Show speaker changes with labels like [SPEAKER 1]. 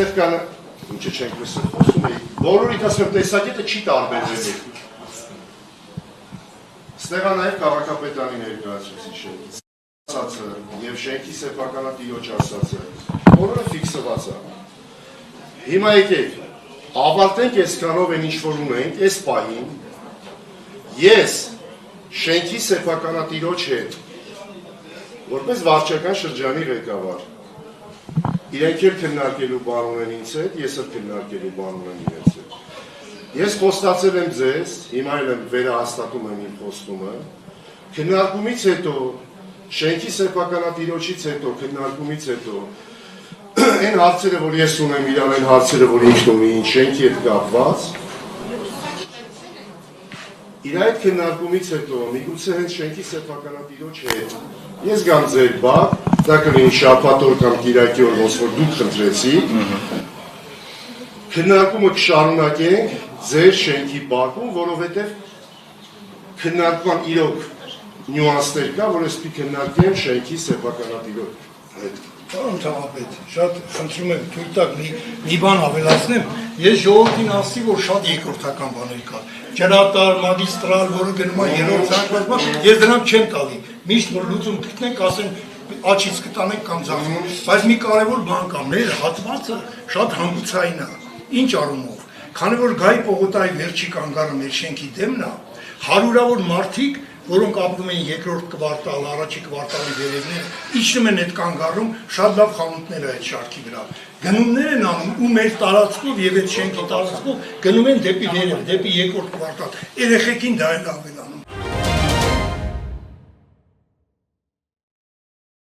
[SPEAKER 1] Ինչ չենք խոսում էի, բոլորիդ ասում տեսակետը չի տարբերվելու։ Ստեղա նաև քաղաքապետարանի ներկայացուցիչը, ասացը և շենքի սեփականատիրոջ ասացը, բոլորը ֆիքսված է։ Հիմա եկեք, ավարտենք այսքանով են ինչ-որ ունենք, այս պահին, ես շենքի սեփականատիրոջ հետ, որպես վարչական շրջանի ղեկավար, իրենք էլ քննարկելու բան ունեն ինձ հետ, ես էլ քննարկելու բան ունեմ իրենց հետ։ Ես խոստացել եմ ձեզ, հիմա էլ եմ վերահաստատում եմ իմ խոստումը, քննարկումից հետո, շենքի սեփականատիրոջից հետո, քննարկումից հետո, այն հարցերը, որ ես ունեմ իրան, այն հարցերը, որ ինքն ունի, շենքի հետ կապված, իր այդ քննարկումից հետո, միգուցե հենց շենքի սեփականատիրոջ հետ, ես գամ ձեր բակ, դա կլինի շաբաթ օր կամ կիրակի օր, ոնց որ դուք խնդրեցիք, քննարկումը կշարունակենք ձեր շենքի բակում, որովհետև քննարկման իրոք նյուանսներ կա, որ եսպի քննարկեմ շենքի սեփականատիրոջ հետ։
[SPEAKER 2] Պարոն Թաղապետ, շատ խնդրում եմ թույլ տաք մի բան ավելացնեմ, ես ժողովրդին ասի, որ շատ երկրորդական բաներ կա, ջրատար, մագիստրալ, որը գնում է երրորդ ցանկացման, ես դրանք չեմ տալի, միշտ որ լուծում գտնենք, ասեն աչից կտանենք կամ ձախում, բայց մի կարևոր բան կա, մեր հատվածը շատ հանգուցային է, ինչ առումով, քանի որ Գայ Պողոտայի վերջի կանգառը մեր շենքի դեմն է, հարյուրավոր մարդիկ, որոնք ապրում են երկրորդ կվարտալ, առաջի կվարտալի վերևները, իջնում են այդ կանգառում, շատ լավ խանութներ է այդ շարքի վրա, գնումներ են անում ու մեր տարածքով եւ այդ շենքի տարածքով գնում են դեպի վերև, դեպի երկրորդ կվարտալ, երեխեքին դա էլ ավելանում